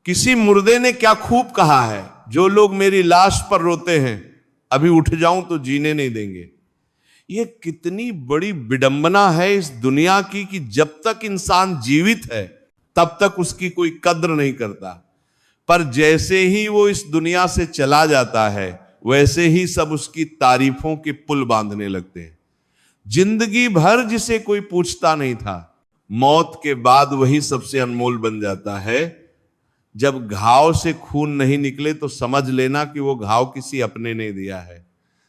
किसी मुर्दे ने क्या खूब कहा है, जो लोग मेरी लाश पर रोते हैं अभी उठ जाऊं तो जीने नहीं देंगे। ये कितनी बड़ी विडंबना है इस दुनिया की कि जब तक इंसान जीवित है तब तक उसकी कोई कद्र नहीं करता, पर जैसे ही वो इस दुनिया से चला जाता है वैसे ही सब उसकी तारीफों के पुल बांधने लगते हैं। जिंदगी भर जिसे कोई पूछता नहीं था, मौत के बाद वही सबसे अनमोल बन जाता है। जब घाव से खून नहीं निकले तो समझ लेना कि वो घाव किसी अपने ने दिया है।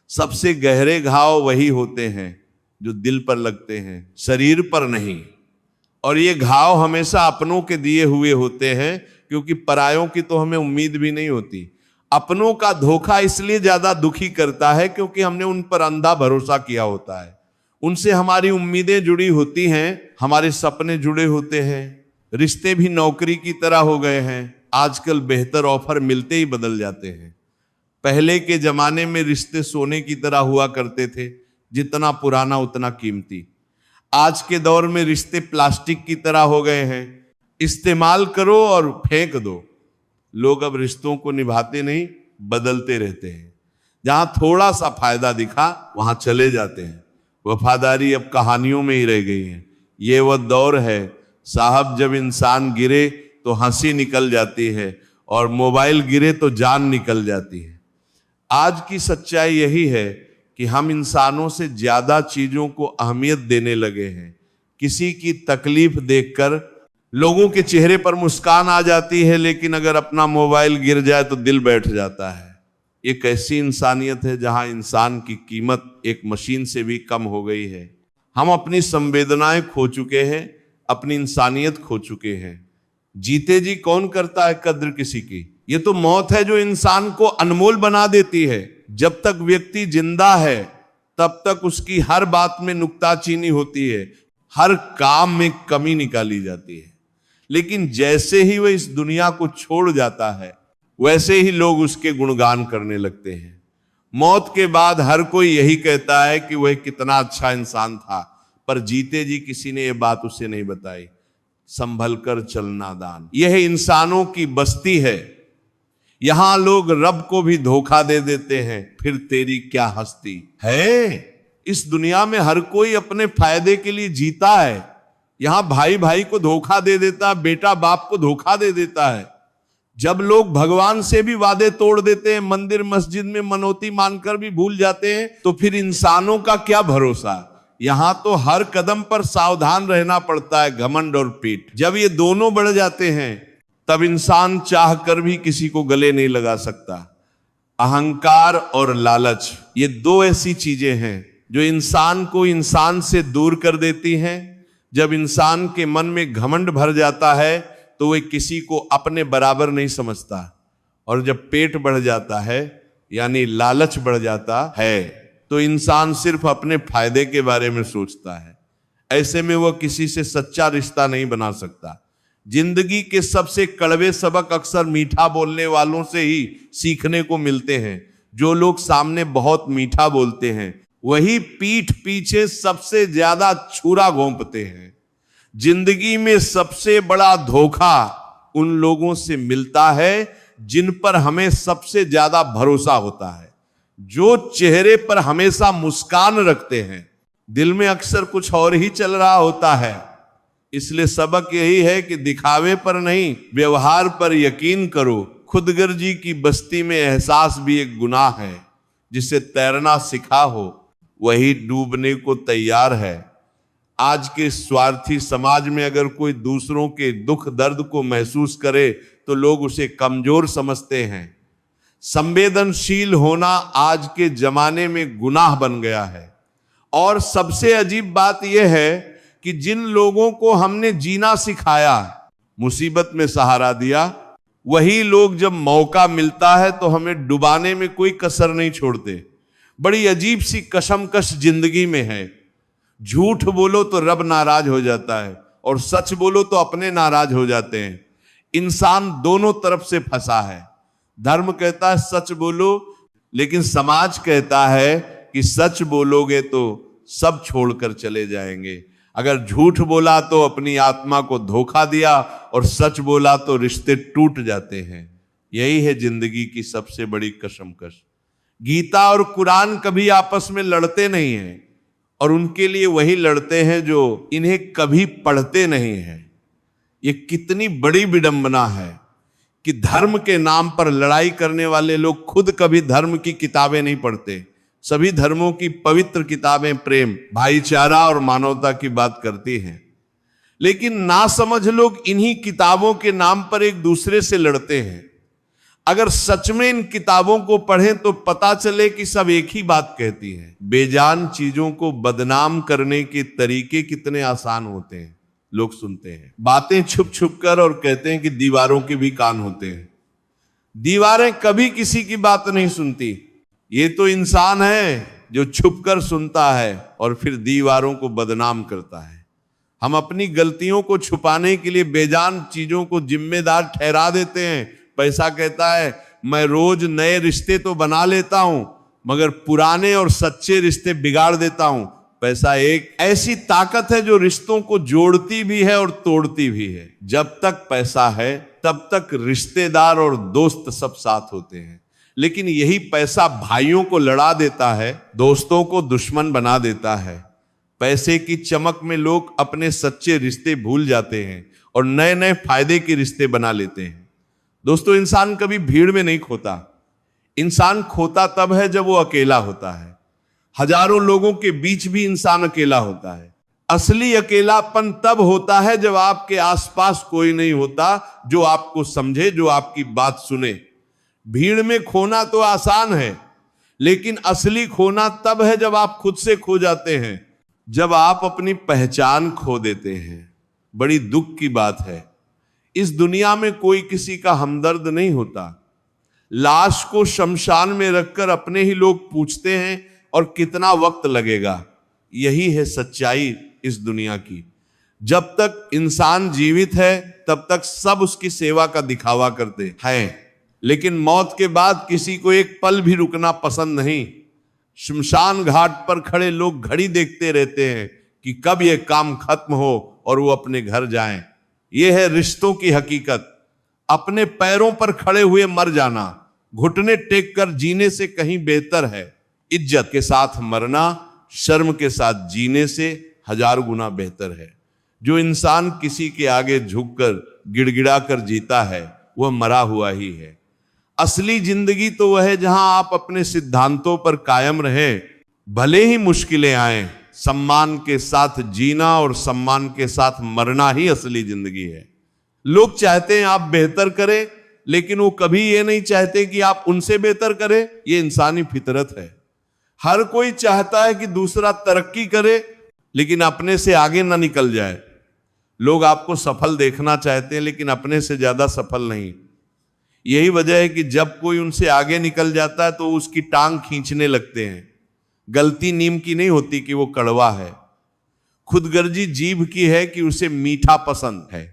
सबसे गहरे घाव वही होते हैं जो दिल पर लगते हैं, शरीर पर नहीं। और ये घाव हमेशा अपनों के दिए हुए होते हैं, क्योंकि परायों की तो हमें उम्मीद भी नहीं होती। अपनों का धोखा इसलिए ज्यादा दुखी करता है क्योंकि हमने उन पर अंधा भरोसा किया होता है। उनसे हमारी उम्मीदें जुड़ी होती हैं, हमारे सपने जुड़े होते हैं, रिश्ते भी नौकरी की तरह हो गए हैं। आजकल बेहतर ऑफर मिलते ही बदल जाते हैं। पहले के जमाने में रिश्ते सोने की तरह हुआ करते थे, जितना पुराना उतना कीमती। आज के दौर में रिश्ते प्लास्टिक की तरह हो गए हैं, इस्तेमाल करो और फेंक दो। लोग अब रिश्तों को निभाते नहीं, बदलते रहते हैं। जहां थोड़ा सा फायदा दिखा वहां चले जाते हैं। वफादारी अब कहानियों में ही रह गई है। ये वह दौर है साहब जब इंसान गिरे तो हंसी निकल जाती है और मोबाइल गिरे तो जान निकल जाती है। आज की सच्चाई यही है कि हम इंसानों से ज्यादा चीजों को अहमियत देने लगे हैं। किसी की तकलीफ देखकर लोगों के चेहरे पर मुस्कान आ जाती है, लेकिन अगर अपना मोबाइल गिर जाए तो दिल बैठ जाता है। एक ऐसी इंसानियत है जहां इंसान की कीमत एक मशीन से भी कम हो गई है। हम अपनी संवेदनाएं खो चुके हैं, अपनी इंसानियत खो चुके हैं। जीते जी कौन करता है कद्र किसी की? ये तो मौत है जो इंसान को अनमोल बना देती है। जब तक व्यक्ति जिंदा है तब तक उसकी हर बात में नुक्ताचीनी होती है, हर काम में कमी निकाली जाती है। लेकिन जैसे ही वह इस दुनिया को छोड़ जाता है वैसे ही लोग उसके गुणगान करने लगते हैं। मौत के बाद हर कोई यही कहता है कि वह कितना अच्छा इंसान था, पर जीते जी किसी ने यह बात उसे नहीं बताई। संभल कर चलना दान, यह इंसानों की बस्ती है। यहां लोग रब को भी धोखा दे देते हैं, फिर तेरी क्या हस्ती है। इस दुनिया में हर कोई अपने फायदे के लिए जीता है। यहां भाई भाई को धोखा दे देता है, बेटा बाप को धोखा दे देता है। जब लोग भगवान से भी वादे तोड़ देते हैं, मंदिर मस्जिद में मनौती मानकर भी भूल जाते हैं, तो फिर इंसानों का क्या भरोसा। यहां तो हर कदम पर सावधान रहना पड़ता है, घमंड और पीठ। जब ये दोनों बढ़ जाते हैं तब इंसान चाह कर भी किसी को गले नहीं लगा सकता। अहंकार और लालच, ये दो ऐसी चीजें हैं जो इंसान को इंसान से दूर कर देती हैं। जब इंसान के मन में घमंड भर जाता है तो वह किसी को अपने बराबर नहीं समझता, और जब पेट बढ़ जाता है यानी लालच बढ़ जाता है तो इंसान सिर्फ अपने फायदे के बारे में सोचता है। ऐसे में वह किसी से सच्चा रिश्ता नहीं बना सकता। जिंदगी के सबसे कड़वे सबक अक्सर मीठा बोलने वालों से ही सीखने को मिलते हैं। जो लोग सामने बहुत मीठा बोलते हैं वही पीठ पीछे सबसे ज्यादा छुरा घोंपते हैं। जिंदगी में सबसे बड़ा धोखा उन लोगों से मिलता है जिन पर हमें सबसे ज्यादा भरोसा होता है, जो चेहरे पर हमेशा मुस्कान रखते हैं। दिल में अक्सर कुछ और ही चल रहा होता है। इसलिए सबक यही है कि दिखावे पर नहीं, व्यवहार पर यकीन करो। खुदगर्जी की बस्ती में एहसास भी एक गुनाह है। जिसे तैरना सिखा हो वही डूबने को तैयार है। आज के स्वार्थी समाज में अगर कोई दूसरों के दुख दर्द को महसूस करे तो लोग उसे कमजोर समझते हैं। संवेदनशील होना आज के जमाने में गुनाह बन गया है। और सबसे अजीब बात यह है कि जिन लोगों को हमने जीना सिखाया, मुसीबत में सहारा दिया, वही लोग जब मौका मिलता है तो हमें डुबाने में कोई कसर नहीं छोड़ते। बड़ी अजीब सी कशमकश जिंदगी में है। झूठ बोलो तो रब नाराज हो जाता है और सच बोलो तो अपने नाराज हो जाते हैं। इंसान दोनों तरफ से फंसा है। धर्म कहता है सच बोलो, लेकिन समाज कहता है कि सच बोलोगे तो सब छोड़कर चले जाएंगे। अगर झूठ बोला तो अपनी आत्मा को धोखा दिया, और सच बोला तो रिश्ते टूट जाते हैं। यही है जिंदगी की सबसे बड़ी कशमकश। गीता और कुरान कभी आपस में लड़ते नहीं हैं, और उनके लिए वही लड़ते हैं जो इन्हें कभी पढ़ते नहीं हैं। ये कितनी बड़ी विडंबना है कि धर्म के नाम पर लड़ाई करने वाले लोग खुद कभी धर्म की किताबें नहीं पढ़ते। सभी धर्मों की पवित्र किताबें प्रेम, भाईचारा और मानवता की बात करती हैं, लेकिन नासमझ लोग इन्हीं किताबों के नाम पर एक दूसरे से लड़ते हैं। अगर सच में इन किताबों को पढ़ें तो पता चले कि सब एक ही बात कहती हैं। बेजान चीजों को बदनाम करने के तरीके कितने आसान होते हैं। लोग सुनते हैं बातें छुप छुप कर और कहते हैं कि दीवारों के भी कान होते हैं। दीवारें कभी किसी की बात नहीं सुनती। ये तो इंसान है जो छुप कर सुनता है और फिर दीवारों को बदनाम करता है। हम अपनी गलतियों को छुपाने के लिए बेजान चीजों को जिम्मेदार ठहरा देते हैं। पैसा कहता है मैं रोज नए रिश्ते तो बना लेता हूं, मगर पुराने और सच्चे रिश्ते बिगाड़ देता हूं। पैसा एक ऐसी ताकत है जो रिश्तों को जोड़ती भी है और तोड़ती भी है। जब तक पैसा है तब तक रिश्तेदार और दोस्त सब साथ होते हैं, लेकिन यही पैसा भाइयों को लड़ा देता है, दोस्तों को दुश्मन बना देता है। पैसे की चमक में लोग अपने सच्चे रिश्ते भूल जाते हैं और नए नए फायदे के रिश्ते बना लेते हैं। दोस्तों, इंसान कभी भीड़ में नहीं खोता। इंसान खोता तब है जब वो अकेला होता है। हजारों लोगों के बीच भी इंसान अकेला होता है। असली अकेलापन तब होता है जब आपके आसपास कोई नहीं होता जो आपको समझे, जो आपकी बात सुने। भीड़ में खोना तो आसान है, लेकिन असली खोना तब है जब आप खुद से खो जाते हैं, जब आप अपनी पहचान खो देते हैं। बड़ी दुख की बात है, इस दुनिया में कोई किसी का हमदर्द नहीं होता। लाश को शमशान में रखकर अपने ही लोग पूछते हैं और कितना वक्त लगेगा। यही है सच्चाई इस दुनिया की। जब तक इंसान जीवित है तब तक सब उसकी सेवा का दिखावा करते हैं, लेकिन मौत के बाद किसी को एक पल भी रुकना पसंद नहीं। शमशान घाट पर खड़े लोग घड़ी देखते रहते हैं कि कब यह काम खत्म हो और वो अपने घर जाएं। यह है रिश्तों की हकीकत। अपने पैरों पर खड़े हुए मर जाना घुटने टेक कर जीने से कहीं बेहतर है। इज्जत के साथ मरना शर्म के साथ जीने से 1000 गुना बेहतर है। जो इंसान किसी के आगे झुककर गिड़गिड़ा कर जीता है वह मरा हुआ ही है। असली जिंदगी तो वह है जहां आप अपने सिद्धांतों पर कायम रहें, भले ही मुश्किलें आए। सम्मान के साथ जीना और सम्मान के साथ मरना ही असली जिंदगी है। लोग चाहते हैं आप बेहतर करें, लेकिन वो कभी ये नहीं चाहते कि आप उनसे बेहतर करें। ये इंसानी फितरत है। हर कोई चाहता है कि दूसरा तरक्की करे, लेकिन अपने से आगे ना निकल जाए। लोग आपको सफल देखना चाहते हैं, लेकिन अपने से ज्यादा सफल नहीं। यही वजह है कि जब कोई उनसे आगे निकल जाता है तो उसकी टांग खींचने लगते हैं। गलती नीम की नहीं होती कि वो कड़वा है, खुदगर्जी जीभ की है कि उसे मीठा पसंद है।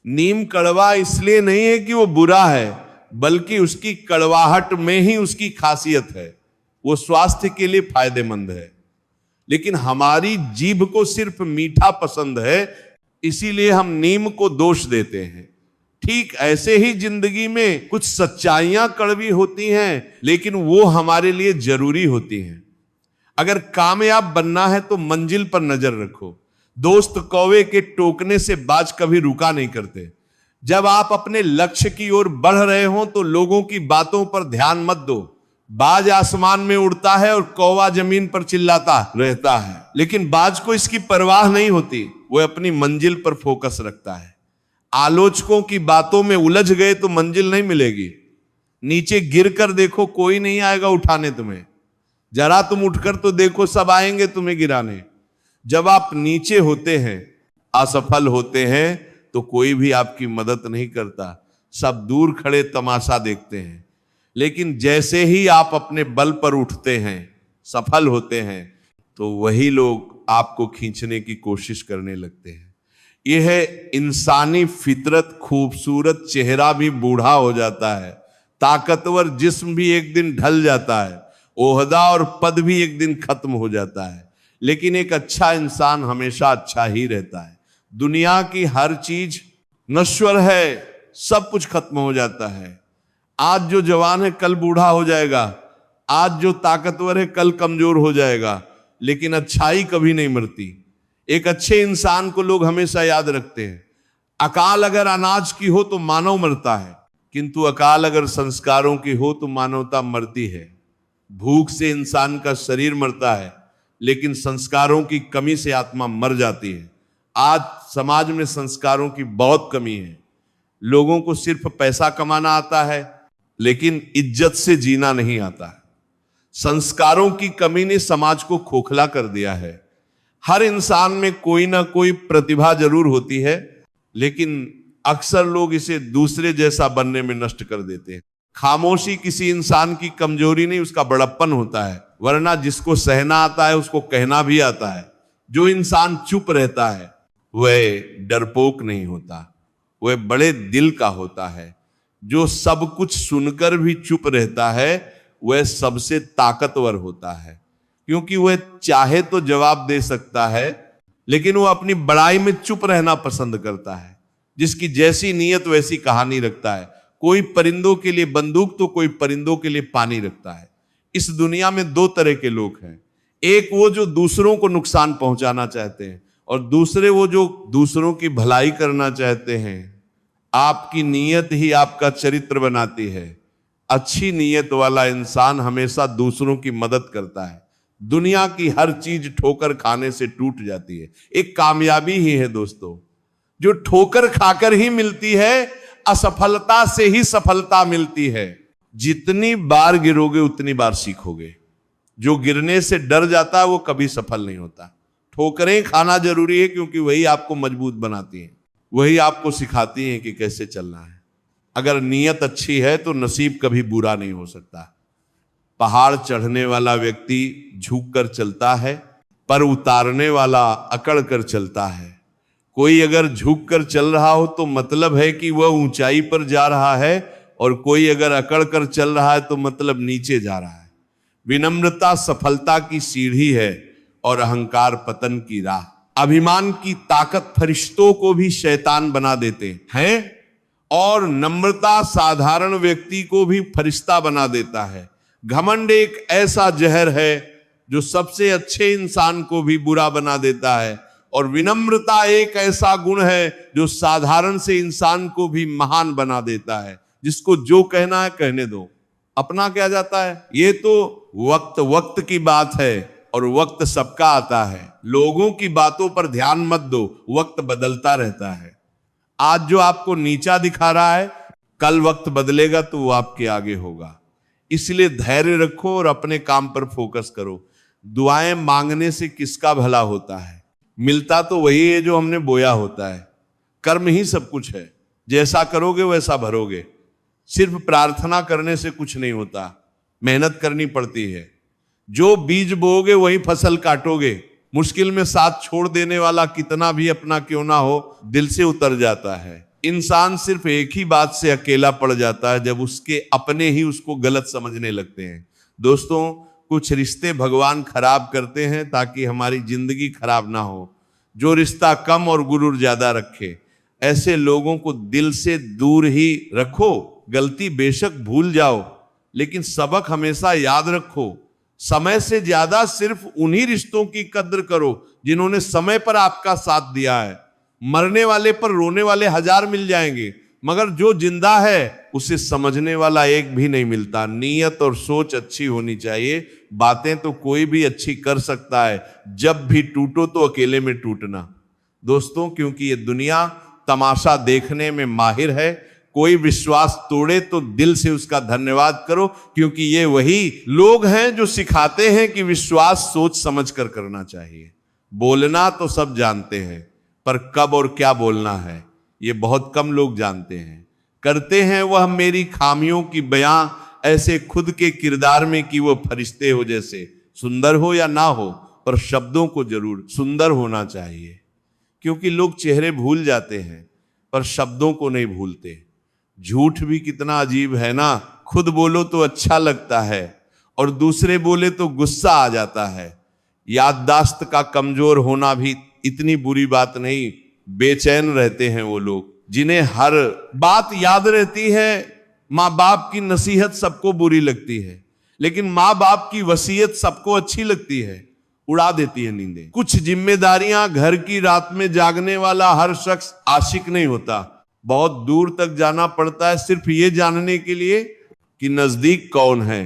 नीम कड़वा इसलिए नहीं है कि वो बुरा है, बल्कि उसकी कड़वाहट में ही उसकी खासियत है। वो स्वास्थ्य के लिए फायदेमंद है, लेकिन हमारी जीभ को सिर्फ मीठा पसंद है, इसीलिए हम नीम को दोष देते हैं। ठीक ऐसे ही जिंदगी में कुछ सच्चाइयां कड़वी होती हैं, लेकिन वो हमारे लिए जरूरी होती हैं। अगर कामयाब बनना है तो मंजिल पर नजर रखो। दोस्त कौवे के टोकने से बाज कभी रुका नहीं करते। जब आप अपने लक्ष्य की ओर बढ़ रहे हो तो लोगों की बातों पर ध्यान मत दो। बाज आसमान में उड़ता है और कौवा जमीन पर चिल्लाता रहता है, लेकिन बाज को इसकी परवाह नहीं होती। वो अपनी मंजिल पर फोकस रखता है। आलोचकों की बातों में उलझ गए तो मंजिल नहीं मिलेगी। नीचे गिर कर देखो, कोई नहीं आएगा उठाने तुम्हें। जरा तुम उठकर तो देखो, सब आएंगे तुम्हें गिराने। जब आप नीचे होते हैं, असफल होते हैं, तो कोई भी आपकी मदद नहीं करता। सब दूर खड़े तमाशा देखते हैं। लेकिन जैसे ही आप अपने बल पर उठते हैं, सफल होते हैं, तो वही लोग आपको खींचने की कोशिश करने लगते हैं। यह है इंसानी फितरत। खूबसूरत चेहरा भी बूढ़ा हो जाता है, ताकतवर जिस्म भी एक दिन ढल जाता है, ओहदा और पद भी एक दिन खत्म हो जाता है, लेकिन एक अच्छा इंसान हमेशा अच्छा ही रहता है। दुनिया की हर चीज नश्वर है, सब कुछ खत्म हो जाता है। आज जो जवान है कल बूढ़ा हो जाएगा, आज जो ताकतवर है कल कमजोर हो जाएगा, लेकिन अच्छाई कभी नहीं मरती। एक अच्छे इंसान को लोग हमेशा याद रखते हैं। अकाल अगर अनाज की हो तो मानव मरता है, किंतु अकाल अगर संस्कारों की हो तो मानवता मरती है। भूख से इंसान का शरीर मरता है, लेकिन संस्कारों की कमी से आत्मा मर जाती है। आज समाज में संस्कारों की बहुत कमी है। लोगों को सिर्फ पैसा कमाना आता है, लेकिन इज्जत से जीना नहीं आता है। संस्कारों की कमी ने समाज को खोखला कर दिया है। हर इंसान में कोई ना कोई प्रतिभा जरूर होती है, लेकिन अक्सर लोग इसे दूसरे जैसा बनने में नष्ट कर देते हैं। खामोशी किसी इंसान की कमजोरी नहीं, उसका बड़प्पन होता है। वरना जिसको सहना आता है उसको कहना भी आता है। जो इंसान चुप रहता है वह डरपोक नहीं होता, वह बड़े दिल का होता है। जो सब कुछ सुनकर भी चुप रहता है वह सबसे ताकतवर होता है, क्योंकि वह चाहे तो जवाब दे सकता है, लेकिन वह अपनी बड़ाई में चुप रहना पसंद करता है। जिसकी जैसी नीयत वैसी कहानी रखता है। कोई परिंदों के लिए बंदूक तो कोई परिंदों के लिए पानी रखता है। इस दुनिया में दो तरह के लोग हैं, एक वो जो दूसरों को नुकसान पहुंचाना चाहते हैं, और दूसरे वो जो दूसरों की भलाई करना चाहते हैं। आपकी नीयत ही आपका चरित्र बनाती है। अच्छी नीयत वाला इंसान हमेशा दूसरों की मदद करता है। दुनिया की हर चीज ठोकर खाने से टूट जाती है। एक कामयाबी ही है दोस्तों, जो ठोकर खाकर ही मिलती है। असफलता से ही सफलता मिलती है। जितनी बार गिरोगे उतनी बार सीखोगे। जो गिरने से डर जाता है वो कभी सफल नहीं होता। ठोकरें खाना जरूरी है, क्योंकि वही आपको मजबूत बनाती हैं, वही आपको सिखाती हैं कि कैसे चलना है। अगर नीयत अच्छी है तो नसीब कभी बुरा नहीं हो सकता। पहाड़ चढ़ने वाला व्यक्ति झुक कर चलता है, पर उतारने वाला अकड़ कर चलता है। कोई अगर झुक कर चल रहा हो तो मतलब है कि वह ऊंचाई पर जा रहा है, और कोई अगर अकड़ कर चल रहा है तो मतलब नीचे जा रहा है। विनम्रता सफलता की सीढ़ी है और अहंकार पतन की राह। अभिमान की ताकत फरिश्तों को भी शैतान बना देते हैं, और नम्रता साधारण व्यक्ति को भी फरिश्ता बना देता है। घमंड एक ऐसा जहर है जो सबसे अच्छे इंसान को भी बुरा बना देता है, और विनम्रता एक ऐसा गुण है जो साधारण से इंसान को भी महान बना देता है। जिसको जो कहना है कहने दो, अपना क्या जाता है। ये तो वक्त वक्त की बात है, और वक्त सबका आता है। लोगों की बातों पर ध्यान मत दो, वक्त बदलता रहता है। आज जो आपको नीचा दिखा रहा है, कल वक्त बदलेगा तो वो आपके आगे होगा। इसलिए धैर्य रखो और अपने काम पर फोकस करो। दुआएं मांगने से किसका भला होता है? मिलता तो वही है जो हमने बोया होता है। कर्म ही सब कुछ है, जैसा करोगे वैसा भरोगे। सिर्फ प्रार्थना करने से कुछ नहीं होता, मेहनत करनी पड़ती है। जो बीज बोओगे वही फसल काटोगे। मुश्किल में साथ छोड़ देने वाला कितना भी अपना क्यों ना हो, दिल से उतर जाता है। इंसान सिर्फ एक ही बात से अकेला पड़ जाता है, जब उसके अपने ही उसको गलत समझने लगते हैं। दोस्तों, कुछ रिश्ते भगवान खराब करते हैं ताकि हमारी जिंदगी खराब ना हो। जो रिश्ता कम और गुरूर ज्यादा रखे, ऐसे लोगों को दिल से दूर ही रखो। गलती बेशक भूल जाओ, लेकिन सबक हमेशा याद रखो। समय से ज्यादा सिर्फ उन्हीं रिश्तों की कद्र करो जिन्होंने समय पर आपका साथ दिया है। मरने वाले पर रोने वाले 1000 मिल जाएंगे, मगर जो जिंदा है उसे समझने वाला एक भी नहीं मिलता। नीयत और सोच अच्छी होनी चाहिए। बातें तो कोई भी अच्छी कर सकता है, जब भी टूटो तो अकेले में टूटना दोस्तों, क्योंकि ये दुनिया तमाशा देखने में माहिर है। कोई विश्वास तोड़े तो दिल से उसका धन्यवाद करो, क्योंकि ये वही लोग हैं जो सिखाते हैं कि विश्वास सोच समझ कर करना चाहिए। बोलना तो सब जानते हैं, पर कब और क्या बोलना है ये बहुत कम लोग जानते हैं। करते हैं वह मेरी खामियों की बयां ऐसे खुद के किरदार में कि वो फरिश्ते हो जैसे। सुंदर हो या ना हो, पर शब्दों को जरूर सुंदर होना चाहिए, क्योंकि लोग चेहरे भूल जाते हैं पर शब्दों को नहीं भूलते। झूठ भी कितना अजीब है ना, खुद बोलो तो अच्छा लगता है और दूसरे बोले तो गुस्सा आ जाता है। याददाश्त का कमजोर होना भी इतनी बुरी बात नहीं। बेचैन रहते हैं वो लोग जिन्हें हर बात याद रहती है। माँ बाप की नसीहत सबको बुरी लगती है, लेकिन माँ बाप की वसीयत सबको अच्छी लगती है, उड़ा देती है नींदें। कुछ जिम्मेदारियां, घर की रात में जागने वाला हर शख्स आशिक नहीं होता। बहुत दूर तक जाना पड़ता है सिर्फ ये जानने के लिए कि नजदीक कौन है।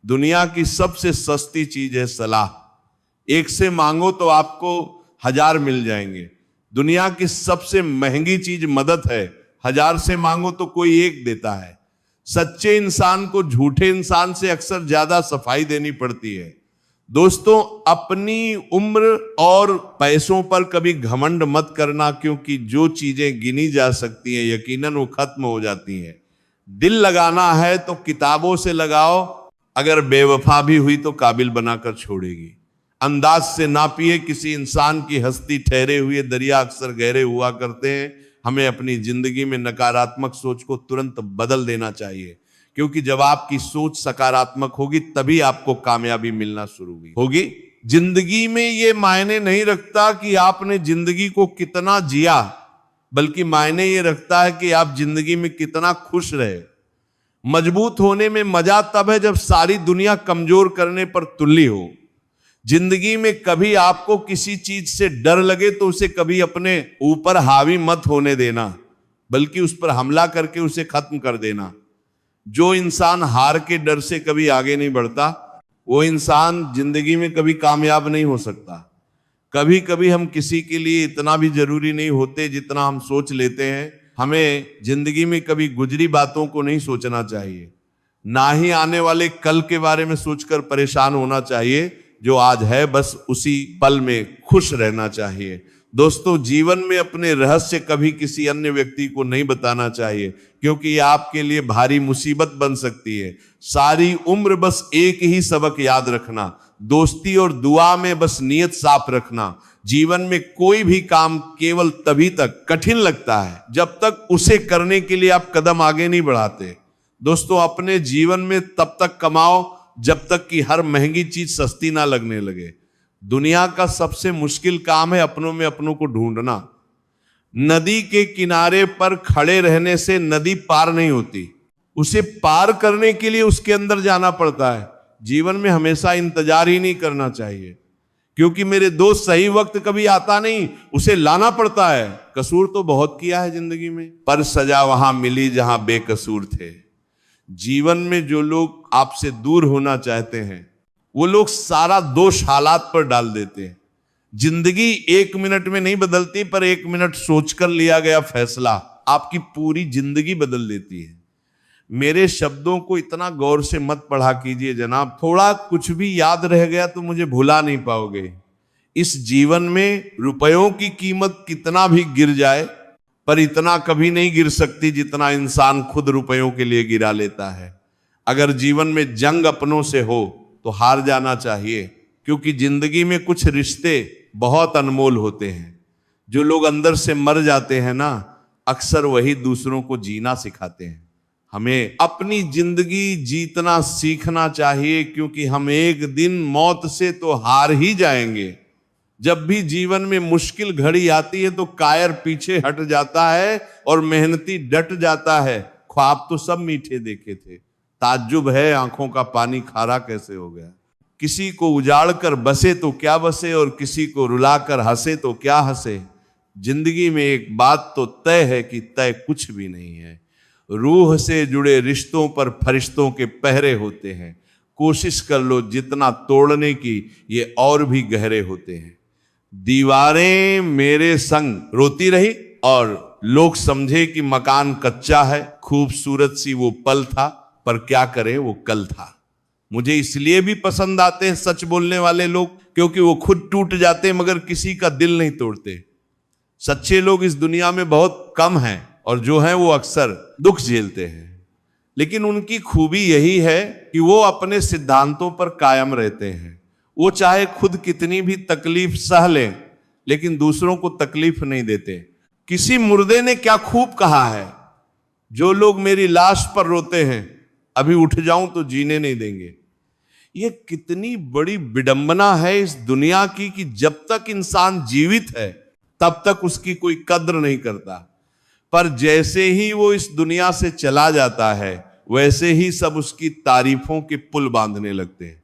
दुनिया की सबसे सस्ती चीज है सलाह। एक से मांगो तो आपको 1000 मिल जाएंगे। दुनिया की सबसे महंगी चीज मदद है। 1000 से मांगो तो कोई एक देता है। सच्चे इंसान को झूठे इंसान से अक्सर ज्यादा सफाई देनी पड़ती है। दोस्तों, अपनी उम्र और पैसों पर कभी घमंड मत करना, क्योंकि जो चीजें गिनी जा सकती हैं यकीनन वो खत्म हो जाती हैं। दिल लगाना है तो किताबों से लगाओ, अगर बेवफा भी हुई तो काबिल बनाकर छोड़ेगी। अंदाज से नापिए किसी इंसान की हस्ती, ठहरे हुए दरिया अक्सर गहरे हुआ करते हैं। हमें अपनी जिंदगी में नकारात्मक सोच को तुरंत बदल देना चाहिए, क्योंकि जब आपकी सोच सकारात्मक होगी तभी आपको कामयाबी मिलना शुरू होगी। जिंदगी में ये मायने नहीं रखता कि आपने जिंदगी को कितना जिया, बल्कि मायने ये रखता है कि आप जिंदगी में कितना खुश रहे। मजबूत होने में मजा तब है जब सारी दुनिया कमजोर करने पर तुल्ली हो। जिंदगी में कभी आपको किसी चीज से डर लगे तो उसे कभी अपने ऊपर हावी मत होने देना, बल्कि उस पर हमला करके उसे खत्म कर देना। जो इंसान हार के डर से कभी आगे नहीं बढ़ता, वो इंसान जिंदगी में कभी कामयाब नहीं हो सकता। कभी कभी हम किसी के लिए इतना भी जरूरी नहीं होते जितना हम सोच लेते हैं। हमें जिंदगी में कभी गुजरी बातों को नहीं सोचना चाहिए, ना ही आने वाले कल के बारे में सोचकर परेशान होना चाहिए। जो आज है बस उसी पल में खुश रहना चाहिए। दोस्तों, जीवन में अपने रहस्य कभी किसी अन्य व्यक्ति को नहीं बताना चाहिए, क्योंकि ये आपके लिए भारी मुसीबत बन सकती है। सारी उम्र बस एक ही सबक याद रखना, दोस्ती और दुआ में बस नीयत साफ रखना। जीवन में कोई भी काम केवल तभी तक कठिन लगता है जब तक उसे करने के लिए आप कदम आगे नहीं बढ़ाते। दोस्तों, अपने जीवन में तब तक कमाओ जब तक कि हर महंगी चीज सस्ती ना लगने लगे। दुनिया का सबसे मुश्किल काम है अपनों में अपनों को ढूंढना। नदी के किनारे पर खड़े रहने से नदी पार नहीं होती, उसे पार करने के लिए उसके अंदर जाना पड़ता है। जीवन में हमेशा इंतजार ही नहीं करना चाहिए, क्योंकि मेरे दोस्त सही वक्त कभी आता नहीं, उसे लाना पड़ता है। कसूर तो बहुत किया है जिंदगी में, पर सजा वहां मिली जहां बेकसूर थे। जीवन में जो लोग आपसे दूर होना चाहते हैं वो लोग सारा दोष हालात पर डाल देते हैं। जिंदगी 1 मिनट में नहीं बदलती, पर 1 मिनट सोचकर लिया गया फैसला आपकी पूरी जिंदगी बदल देती है। मेरे शब्दों को इतना गौर से मत पढ़ा कीजिए जनाब, थोड़ा कुछ भी याद रह गया तो मुझे भुला नहीं पाओगे। इस जीवन में रुपयों की कीमत कितना भी गिर जाए, पर इतना कभी नहीं गिर सकती जितना इंसान खुद रुपयों के लिए गिरा लेता है। अगर जीवन में जंग अपनों से हो तो हार जाना चाहिए, क्योंकि जिंदगी में कुछ रिश्ते बहुत अनमोल होते हैं। जो लोग अंदर से मर जाते हैं ना, अक्सर वही दूसरों को जीना सिखाते हैं। हमें अपनी जिंदगी जीतना सीखना चाहिए, क्योंकि हम एक दिन मौत से तो हार ही जाएंगे। जब भी जीवन में मुश्किल घड़ी आती है तो कायर पीछे हट जाता है और मेहनती डट जाता है। ख्वाब तो सब मीठे देखे थे, ताज्जुब है आंखों का पानी खारा कैसे हो गया। किसी को उजाड़ कर बसे तो क्या बसे, और किसी को रुला कर हंसे तो क्या हंसे। जिंदगी में एक बात तो तय है कि तय कुछ भी नहीं है। रूह से जुड़े रिश्तों पर फरिश्तों के पहरे होते हैं। कोशिश कर लो जितना तोड़ने की, ये और भी गहरे होते हैं। दीवारें मेरे संग रोती रही और लोग समझे कि मकान कच्चा है। खूबसूरत सी वो पल था, पर क्या करें वो कल था। मुझे इसलिए भी पसंद आते हैं सच बोलने वाले लोग, क्योंकि वो खुद टूट जाते मगर किसी का दिल नहीं तोड़ते। सच्चे लोग इस दुनिया में बहुत कम हैं, और जो हैं वो अक्सर दुख झेलते हैं। लेकिन उनकी खूबी यही है कि वो अपने सिद्धांतों पर कायम रहते हैं। वो चाहे खुद कितनी भी तकलीफ सह लें, लेकिन दूसरों को तकलीफ नहीं देते। किसी मुर्दे ने क्या खूब कहा है, जो लोग मेरी लाश पर रोते हैं अभी उठ जाऊं तो जीने नहीं देंगे। ये कितनी बड़ी विडंबना है इस दुनिया की कि जब तक इंसान जीवित है तब तक उसकी कोई कद्र नहीं करता, पर जैसे ही वो इस दुनिया से चला जाता है वैसे ही सब उसकी तारीफों के पुल बांधने लगते हैं।